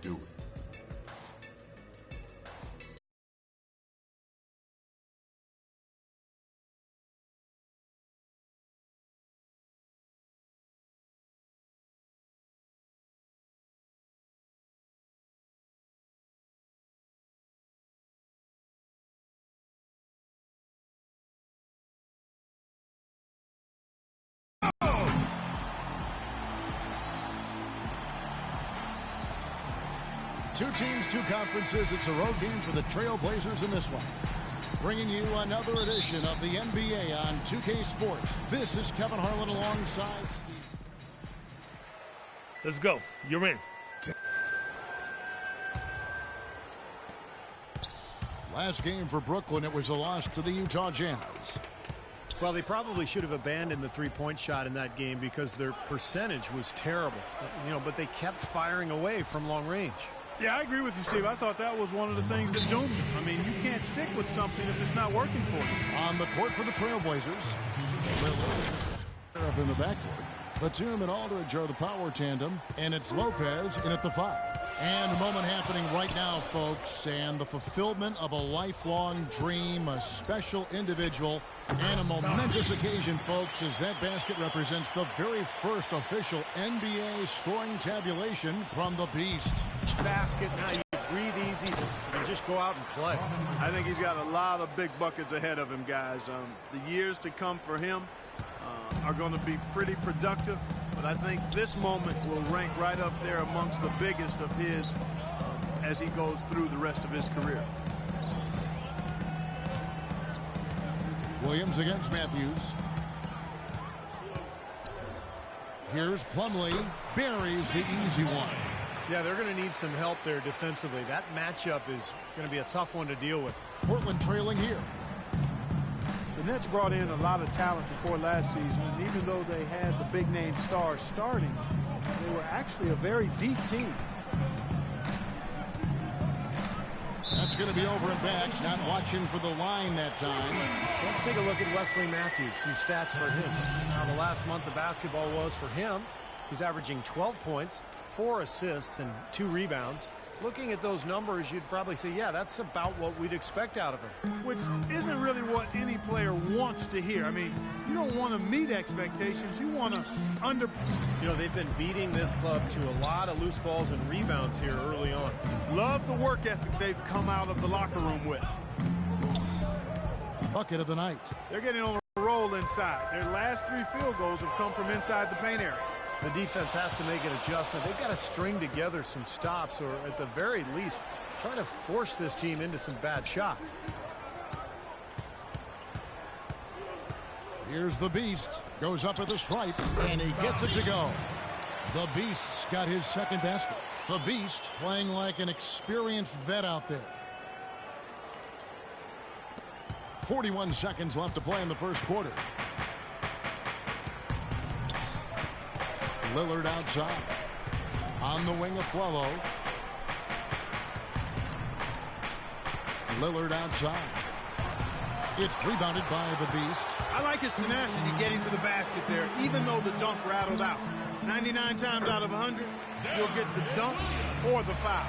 Do it. Two teams, two conferences. It's a road game for the Trailblazers in this one. Bringing you another edition of the NBA on 2K Sports. This is Kevin Harlan alongside Steve. Let's go. You're in. Last game for Brooklyn, it was a loss to the Utah Jazz. Well, they probably should have abandoned the three-point shot in that game because their percentage was terrible. But they kept firing away from long range. Yeah, I agree with you, Steve. I thought that was one of the things that doomed them. I mean, you can't stick with something if it's not working for you. On the court for the Trailblazers. Up in the backcourt. Batum and Aldridge are the power tandem, and it's Lopez in at the 5. And a moment happening right now, folks, and the fulfillment of a lifelong dream, a special individual, and a momentous occasion, folks, as that basket represents the very first official NBA scoring tabulation from the Beast. Basket, now you breathe easy and just go out and play. I think he's got a lot of big buckets ahead of him, guys. The years to come for him are going to be pretty productive, but I think this moment will rank right up there amongst the biggest of his as he goes through the rest of his career. Williams against Matthews. Here's Plumlee. Buries the easy one. Yeah, they're going to need some help there defensively. That matchup is going to be a tough one to deal with. Portland trailing here. The Nets brought in a lot of talent before last season, and even though they had the big-name stars starting, they were actually a very deep team. That's going to be over and back. Not watching for the line that time. Let's take a look at Wesley Matthews. Some stats for him. Now, the last month of basketball was for him. He's averaging 12 points, 4 assists, and 2 rebounds. Looking at those numbers, you'd probably say, yeah, that's about what we'd expect out of him. Which isn't really what any player wants to hear. I mean, you don't want to meet expectations. You want to under... They've been beating this club to a lot of loose balls and rebounds here early on. Love the work ethic they've come out of the locker room with. Bucket of the night. They're getting on a roll inside. Their last 3 field goals have come from inside the paint area. The defense has to make an adjustment. They've got to string together some stops, or at the very least, try to force this team into some bad shots. Here's the Beast. Goes up at the stripe, and he gets it to go. The Beast's got his second basket. The Beast playing like an experienced vet out there. 41 seconds left to play in the first quarter. Lillard outside. On the wing of Flello. Lillard outside. It's rebounded by the Beast. I like his tenacity getting to the basket there, even though the dunk rattled out. 99 times out of 100, you'll get the dunk or the foul.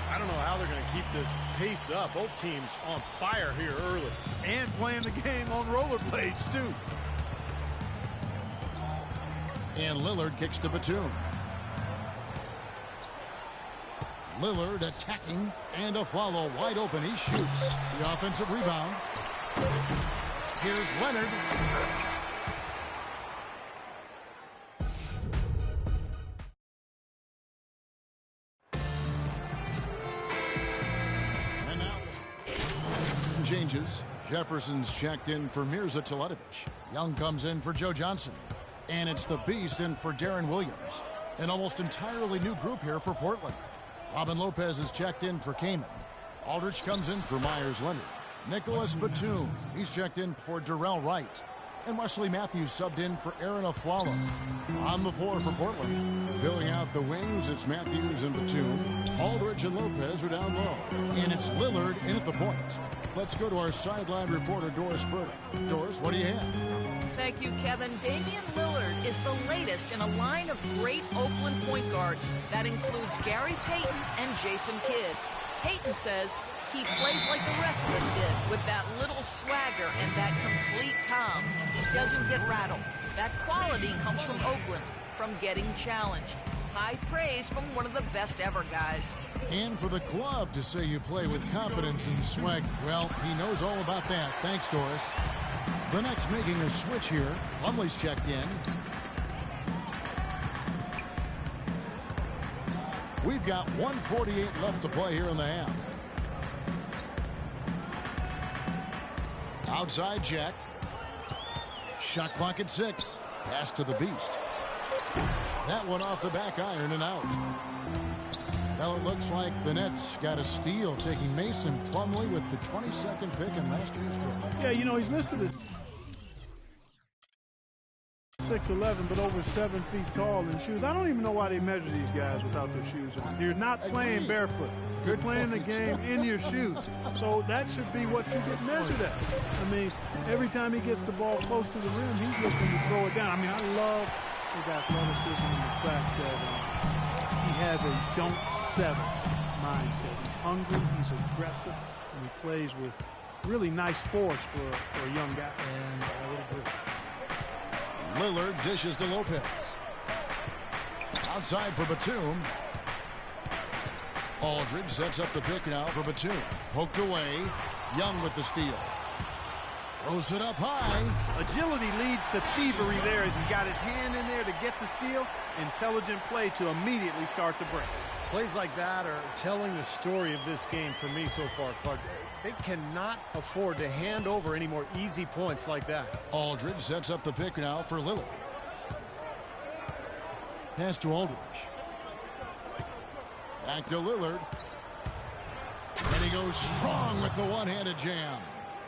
I don't know how they're going to keep this pace up. Both teams on fire here early. And playing the game on rollerblades, too. And Lillard kicks to Batum. Lillard attacking, and a follow wide open. He shoots. The offensive rebound. Here's Leonard. And now changes. Jefferson's checked in for Mirza Teletovic. Young comes in for Joe Johnson. And it's the Beast in for Darren Williams. An almost entirely new group here for Portland. Robin Lopez is checked in for Kaman. Aldridge comes in for Myers Leonard. Nicholas Batum, he's checked in for Darrell Wright. And Wesley Matthews subbed in for Aaron Aflalo. On the floor for Portland. Filling out the wings, it's Matthews and Batum. Aldridge and Lopez are down low. And it's Lillard in at the point. Let's go to our sideline reporter, Doris Burke. Doris, what do you have? Thank you, Kevin. Damian Lillard is the latest in a line of great Oakland point guards. That includes Gary Payton and Jason Kidd. Payton says he plays like the rest of us did, with that little swagger and that complete calm. He doesn't get rattled. That quality comes from Oakland, from getting challenged. High praise from one of the best ever guys. And for the club to say you play with confidence and swagger, well, he knows all about that. Thanks, Doris. The Nets making a switch here. Plumlee's checked in. We've got 1:48 left to play here in the half. Outside check. Shot clock at 6. Pass to the Beast. That one off the back iron and out. Well, it looks like the Nets got a steal, taking Mason Plumlee with the 22nd pick in last year's draft. Yeah, you know, he's listed as 6'11", but over 7 feet tall in shoes. I don't even know why they measure these guys without their shoes on. You're not playing barefoot. You're playing the game in your shoes. So that should be what you get measured at. I mean, every time he gets the ball close to the rim, he's looking to throw it down. I mean, I love his athleticism and the fact that he has a don't settle mindset. He's hungry, he's aggressive, and he plays with really nice force for a young guy. And I would agree. Lillard dishes to Lopez. Outside for Batum. Aldridge sets up the pick now for Batum. Poked away. Young with the steal. Throws it up high. Agility leads to thievery there as he's got his hand in there to get the steal. Intelligent play to immediately start the break. Plays like that are telling the story of this game for me so far, Clark. They cannot afford to hand over any more easy points like that. Aldridge sets up the pick now for Lillard. Pass to Aldridge. Back to Lillard. And he goes strong with the one-handed jam.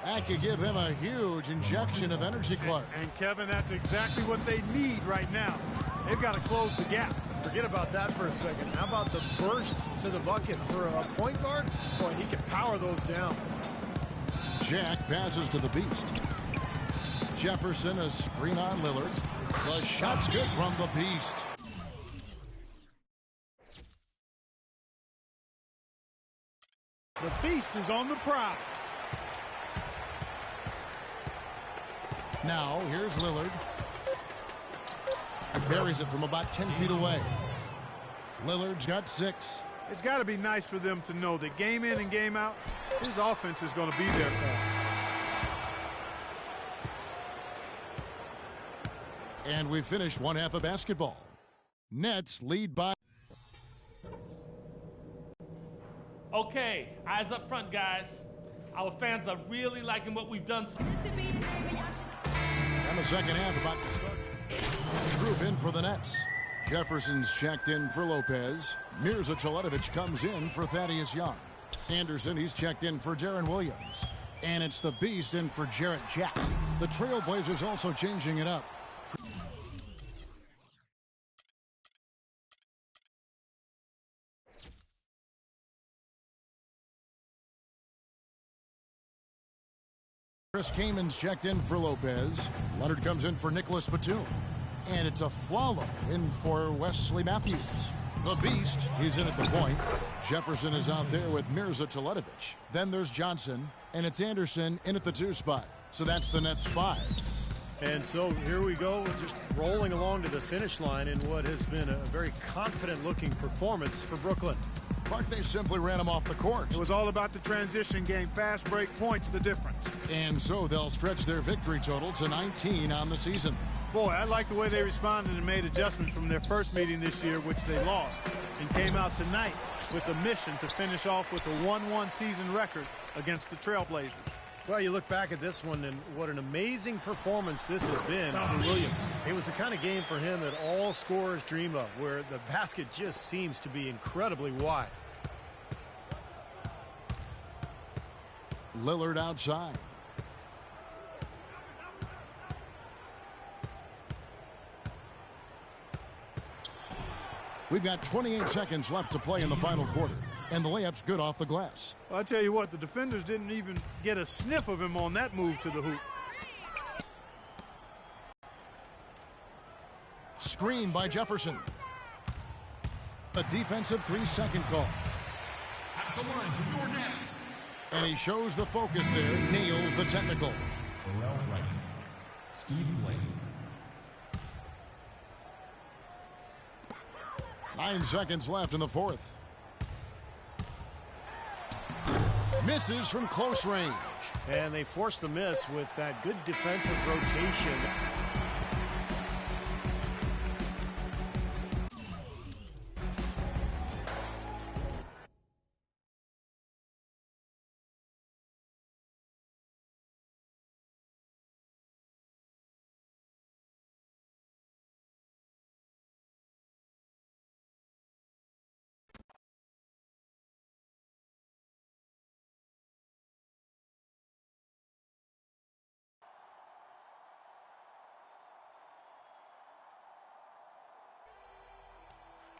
That could give him a huge injection of energy, Clark. And Kevin, that's exactly what they need right now. They've got to close the gap. Forget about that for a second. How about the burst to the bucket for a point guard? Boy, he can power those down. Jack passes to the Beast. Jefferson, a screen on Lillard. The shot's good from the Beast. The Beast is on the prowl. Now, here's Lillard. Buries it from about 10 feet away. Lillard's got 6. It's got to be nice for them to know that game in and game out, his offense is going to be there for him. And we finished one half of basketball. Nets lead by. Okay, eyes up front, guys. Our fans are really liking what we've done. And the second half about to start. Group in for the Nets. Jefferson's checked in for Lopez. Mirza Teletovic comes in for Thaddeus Young. Anderson, he's checked in for Darren Williams. And it's the Beast in for Jarrett Jack. The Trailblazers also changing it up. Chris Kamen's checked in for Lopez. Leonard comes in for Nicholas Batum. And it's a Aflalo in for Wesley Matthews. The Beast, he's in at the point. Jefferson is out there with Mirza Teletovic. Then there's Johnson, and it's Anderson in at the 2 spot. So that's the Nets 5. And so here we go, just rolling along to the finish line in what has been a very confident-looking performance for Brooklyn. Clark, they simply ran him off the court. It was all about the transition game. Fast break points, the difference. And so they'll stretch their victory total to 19 on the season. Boy, I like the way they responded and made adjustments from their first meeting this year, which they lost, and came out tonight with a mission to finish off with a 1-1 season record against the Trailblazers. Well, you look back at this one, and what an amazing performance this has been for Williams. It was the kind of game for him that all scorers dream of, where the basket just seems to be incredibly wide. Lillard outside. We've got 28 seconds left to play in the final quarter, and the layup's good off the glass. Well, I tell you what, the defenders didn't even get a sniff of him on that move to the hoop. Screen by Jefferson. A defensive 3-second call. At the line for your next. And he shows the focus there, nails the technical. Well, right. Steve Blake. 9 seconds left in the fourth. Misses from close range. And they forced the miss with that good defensive rotation.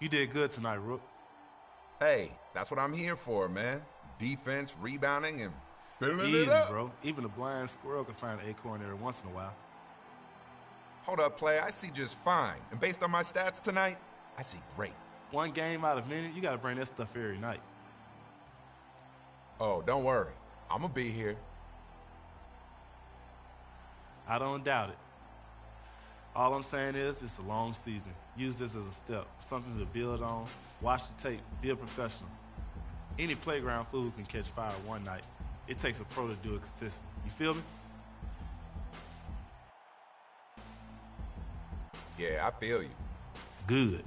You did good tonight, Rook. Hey, that's what I'm here for, man. Defense, rebounding, and filling Easy, it up. bro. Even a blind squirrel can find an acorn every once in a while. Hold up, play. I see just fine. And based on my stats tonight, I see great. One game out of many, you got to bring that stuff every night. Oh, don't worry. I'm going to be here. I don't doubt it. All I'm saying is it's a long season. Use this as a step, something to build on. Watch the tape. Be a professional. Any playground fool can catch fire one night. It takes a pro to do it consistently. You feel me? Yeah, I feel you. Good.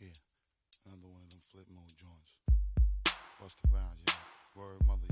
Yeah, another one of them flip mode joints. Bust the vibes, yeah. Word mother,